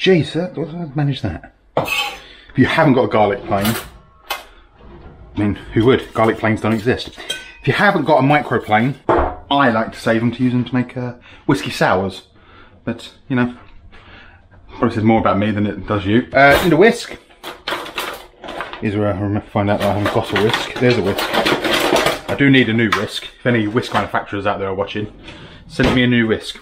Jeez, how did I manage that? If you haven't got a garlic plane, I mean, who would? Garlic planes don't exist. If you haven't got a microplane, I like to save them to use them to make whiskey sours. But, you know, probably says more about me than it does you. Need a whisk. Here's where I find out that I haven't got a whisk. There's a whisk. I do need a new whisk. If any whisk manufacturers out there are watching, send me a new whisk.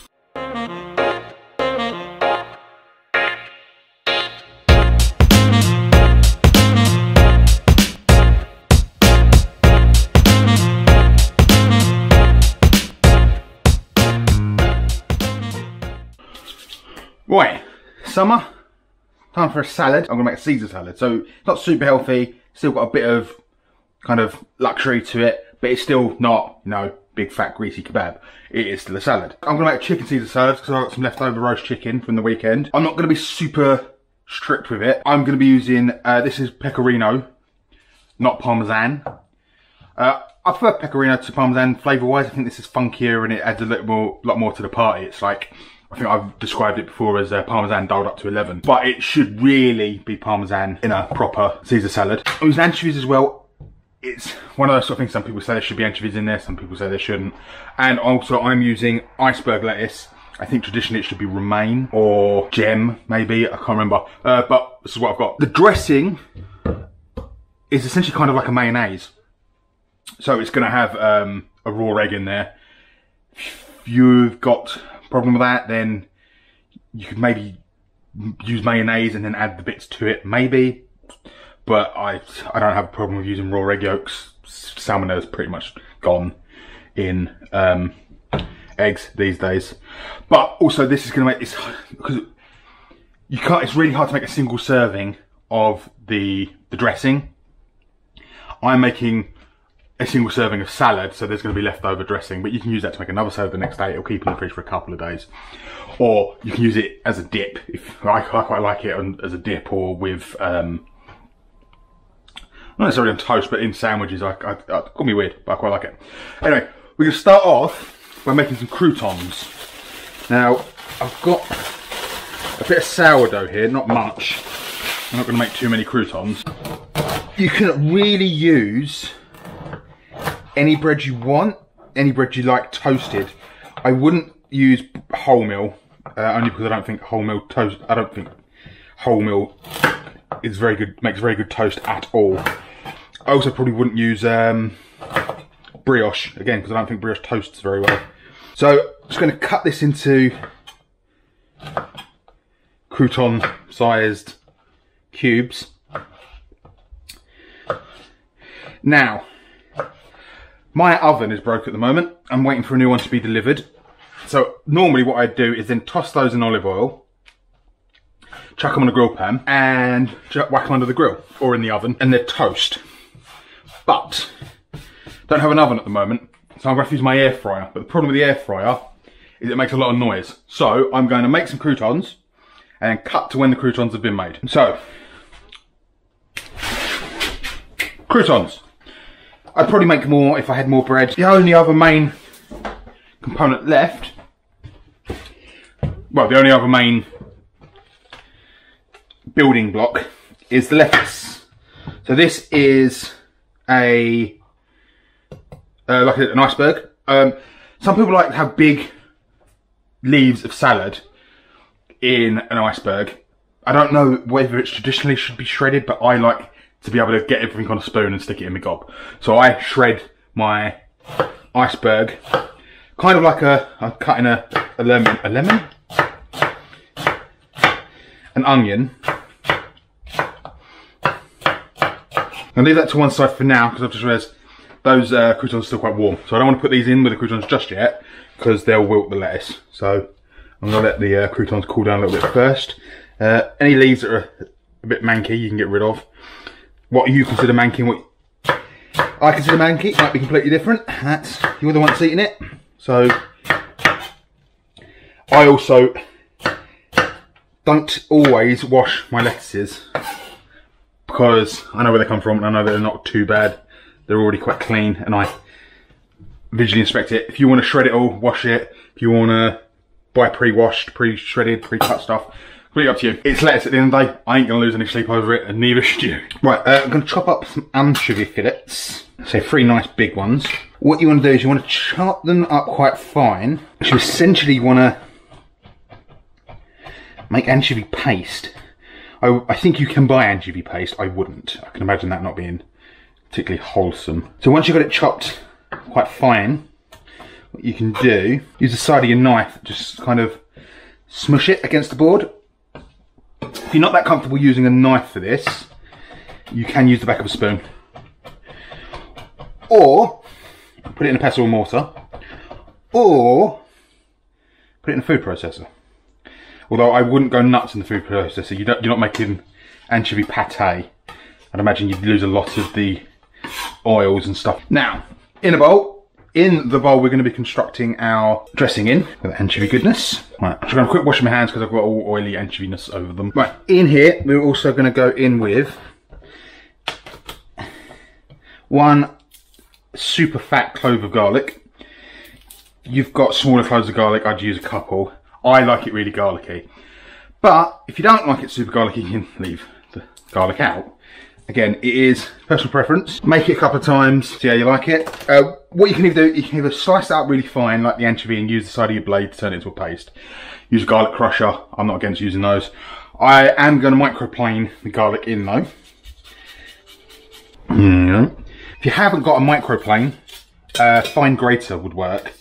Right, summer, time for a salad. I'm gonna make a Caesar salad. So it's not super healthy, still got a bit of kind of luxury to it, but it's still not, you know, big fat greasy kebab. It is still a salad. I'm gonna make a chicken Caesar salad because I've got some leftover roast chicken from the weekend. I'm not gonna be super strict with it. I'm gonna be using, this is pecorino, not parmesan. I prefer pecorino to parmesan flavour wise. I think this is funkier and it adds a lot more to the party. It's like, I think I've described it before as parmesan dialed up to 11, but it should really be parmesan in a proper Caesar salad. I'm using anchovies as well. It's one of those sort of things, some people say there should be anchovies in there, some people say there shouldn't. And also I'm using iceberg lettuce. I think traditionally it should be romaine or gem, maybe, I can't remember. But this is what I've got. The dressing is essentially kind of like a mayonnaise. So it's gonna have a raw egg in there. If you've got problem with that, then you could maybe use mayonnaise and then add the bits to it, maybe. But I don't have a problem with using raw egg yolks. Salmonella is pretty much gone in eggs these days. But also this is going to make this, because you can't, it's really hard to make a single serving of the dressing. I'm making a single serving of salad, so there's going to be leftover dressing, but you can use that to make another salad the next day. It'll keep in the fridge for a couple of days. Or you can use it as a dip. If I quite like it as a dip, or with not necessarily on toast, but in sandwiches. Call me weird, but I quite like it. Anyway, we're going to start off by making some croutons. Now, I've got a bit of sourdough here, not much. I'm not going to make too many croutons. You can really use any bread you want, any bread you like toasted. I wouldn't use wholemeal, only because I don't think wholemeal toast, I don't think wholemeal is very good, makes very good toast at all. I also probably wouldn't use brioche, again, because I don't think brioche toasts very well. So I'm just going to cut this into crouton sized cubes. Now, my oven is broke at the moment. I'm waiting for a new one to be delivered. So normally what I do is then toss those in olive oil, chuck them on a grill pan, and whack them under the grill or in the oven, and they're toast. But don't have an oven at the moment, so I'm going to use my air fryer. But the problem with the air fryer is it makes a lot of noise. So I'm going to make some croutons and cut to when the croutons have been made. So, croutons. I'd probably make more if I had more bread. The only other main component left, well, the only other main building block is the lettuce. So this is like an iceberg. Some people like to have big leaves of salad in an iceberg. I don't know whether it traditionally should be shredded, but I like to be able to get everything on a spoon and stick it in my gob. So I shred my iceberg, kind of like I'm cutting a lemon? An onion. I'll leave that to one side for now, because I've just realised those croutons are still quite warm. So I don't want to put these in with the croutons just yet, because they'll wilt the lettuce. So I'm going to let the croutons cool down a little bit first. Any leaves that are a bit manky, you can get rid of. What you consider manky, what I consider manky, might be completely different. You're the one that's eating it. So I also don't always wash my lettuces, because I know where they come from and I know they're not too bad. They're already quite clean, and I visually inspect it. If you want to shred it all, wash it. If you want to buy pre-washed, pre-shredded, pre-cut stuff, Completely up to you. It's lettuce at the end of the day. I ain't gonna lose any sleep over it, and neither should you. Right, I'm gonna chop up some anchovy fillets. So 3 nice big ones. What you want to do is you want to chop them up quite fine. You essentially want to make anchovy paste. I think you can buy anchovy paste. I wouldn't. I can imagine that not being particularly wholesome. So once you've got it chopped quite fine, what you can do, use the side of your knife, just kind of smush it against the board. If you're not that comfortable using a knife for this, you can use the back of a spoon. Or put it in a pestle or mortar, or put it in a food processor. Although I wouldn't go nuts in the food processor. You're not making anchovy pate. I'd imagine you'd lose a lot of the oils and stuff. Now, in the bowl we're going to be constructing our dressing in with anchovy goodness. Right, I'm just going to quick wash my hands because I've got all oily anchoviness over them. Right, in here we're also going to go in with 1 super fat clove of garlic. You've got smaller cloves of garlic, I'd use a couple. I like it really garlicky. But if you don't like it super garlicky, you can leave the garlic out. Again, it is personal preference. Make it a couple of times, see how you like it. What you can either do, you can either slice it up really fine like the anchovy and use the side of your blade to turn it into a paste. Use a garlic crusher, I'm not against using those. I am going to microplane the garlic in though. If you haven't got a microplane, fine grater would work.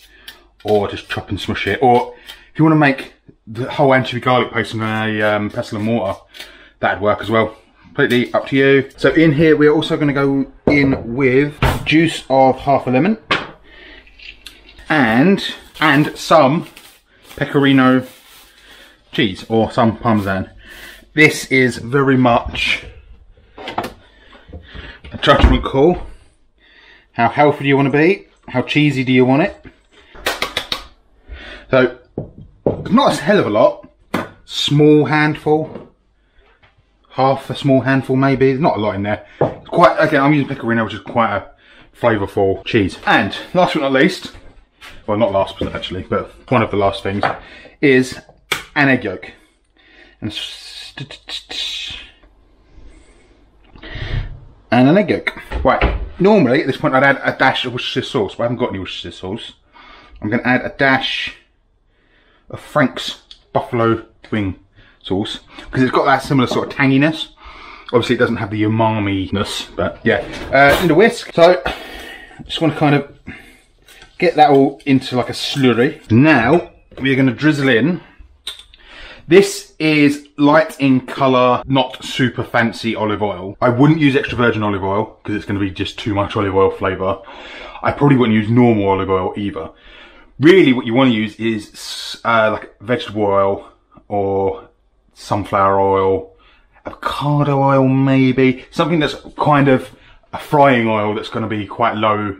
Or just chop and smush it. Or if you want to make the whole anchovy garlic paste in a pestle and mortar, that'd work as well. Completely up to you. So in here we're also going to go in with juice of half a lemon and some pecorino cheese or some parmesan. This is very much a judgment call. How healthy do you want to be? How cheesy do you want it? So not a hell of a lot. Small handful. Half a small handful maybe, there's not a lot in there. It's quite, again, I'm using pecorino, which is quite a flavourful cheese. And last but not least, well not last actually, but one of the last things, is an egg yolk. And an egg yolk. Right, normally at this point I'd add a dash of Worcestershire sauce, but I haven't got any Worcestershire sauce. I'm going to add a dash of Frank's buffalo wing sauce because it's got that similar sort of tanginess. Obviously it doesn't have the umami-ness, but yeah. In the whisk. So just want to kind of get that all into like a slurry. Now we're going to drizzle in. This is light in colour, not super fancy olive oil. I wouldn't use extra virgin olive oil because it's going to be just too much olive oil flavour. I probably wouldn't use normal olive oil either. Really what you want to use is like vegetable oil or sunflower oil, avocado oil maybe, something that's kind of a frying oil that's going to be quite low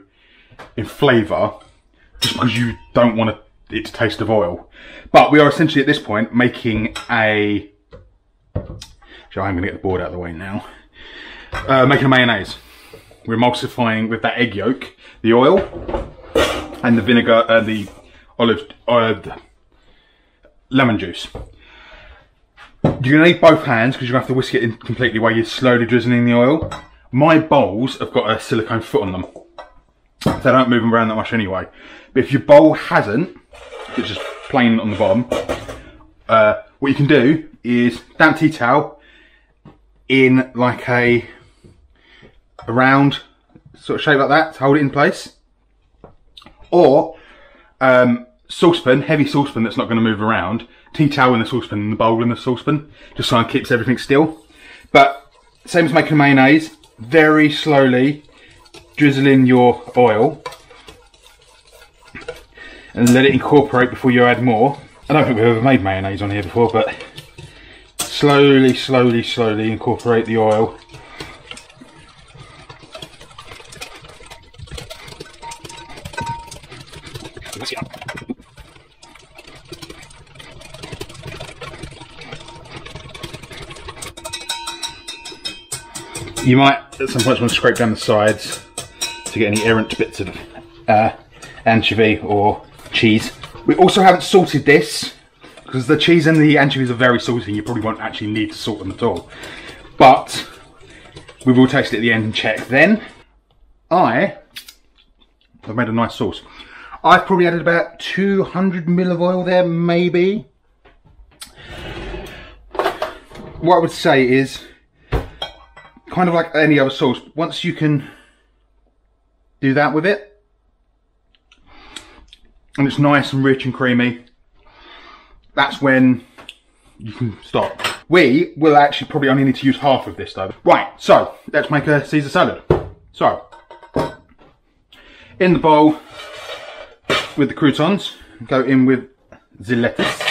in flavour, just because you don't want it to taste of oil. But we are essentially at this point making a, so I'm going to get the board out of the way now, making a mayonnaise. We're emulsifying with that egg yolk, the oil, and the vinegar, the lemon juice. You're going to need both hands because you're going to have to whisk it in completely while you're slowly drizzling the oil. My bowls have got a silicone foot on them. They don't move them around that much anyway. But if your bowl hasn't, it's just plain on the bottom, what you can do is damp tea towel in like a round sort of shape like that to hold it in place. Or saucepan, heavy saucepan that's not going to move around, tea towel in the saucepan and the bowl in the saucepan, just so it keeps everything still. But same as making mayonnaise, very slowly drizzle in your oil and let it incorporate before you add more. I don't think we've ever made mayonnaise on here before, but slowly, slowly, slowly incorporate the oil. You might at some point want to scrape down the sides to get any errant bits of anchovy or cheese. We also haven't salted this because the cheese and the anchovies are very salty and you probably won't actually need to salt them at all. But we will taste it at the end and check. Then I've made a nice sauce. I've probably added about 200 ml of oil there, maybe. What I would say is, kind of like any other sauce, once you can do that with it, and it's nice and rich and creamy, that's when you can stop. We will actually probably only need to use half of this though. Right, so let's make a Caesar salad. So, in the bowl with the croutons, go in with the lettuce.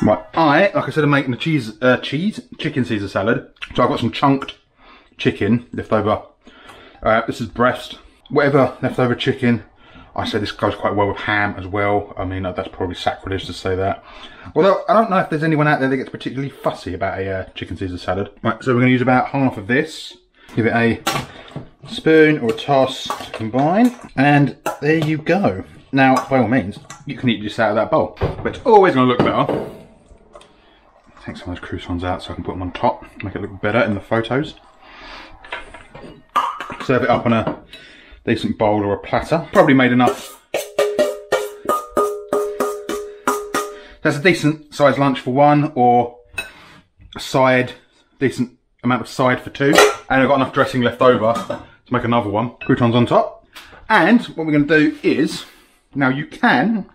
Right, like I said, I'm making a chicken Caesar salad. So I've got some chunked chicken left over. This is breast. Whatever leftover chicken. I say this goes quite well with ham as well. I mean, that's probably sacrilege to say that. Although, I don't know if there's anyone out there that gets particularly fussy about a chicken Caesar salad. Right, so we're going to use about half of this. Give it a spoon or a toss to combine. And there you go. Now, by all means, you can eat this out of that bowl. But it's always going to look better. Take some of those croutons out so I can put them on top, make it look better in the photos. Serve it up on a decent bowl or a platter. Probably made enough. That's a decent sized lunch for one, or a side, decent amount of side for two. And I've got enough dressing left over to make another one. Croutons on top. And what we're going to do is, now you can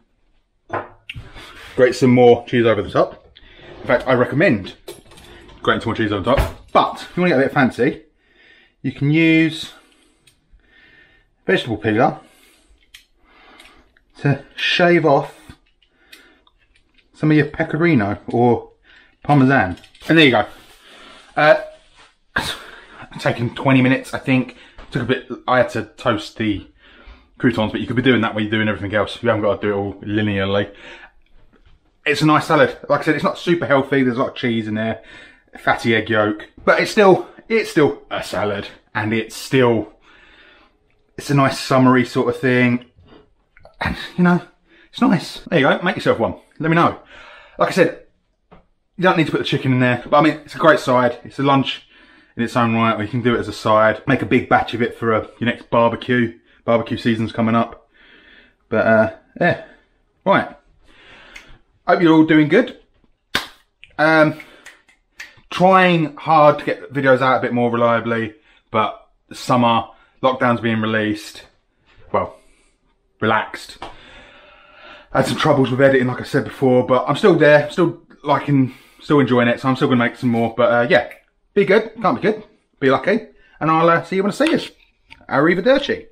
grate some more cheese over the top. In fact, I recommend grating some more cheese on top. But if you want to get a bit fancy, you can use vegetable peeler to shave off some of your pecorino or parmesan. And there you go. Taken 20 minutes, I think. Took a bit. I had to toast the croutons, but you could be doing that while you're doing everything else. You haven't got to do it all linearly. It's a nice salad. Like I said, it's not super healthy. There's a lot of cheese in there, fatty egg yolk, but it's still a salad, and it's a nice summery sort of thing. And you know, it's nice. There you go. Make yourself one. Let me know. Like I said, you don't need to put the chicken in there, but I mean, it's a great side. It's a lunch in its own right, or you can do it as a side. Make a big batch of it for your next barbecue. Barbecue season's coming up. But yeah, right. Hope you're all doing good. Trying hard to get videos out a bit more reliably, but the summer, lockdown's being released. Well, relaxed. Had some troubles with editing, like I said before, but I'm still there, still enjoying it, so I'm still gonna make some more. But yeah, be good, can't be good, be lucky, and I'll see you when I see you. Arrivederci.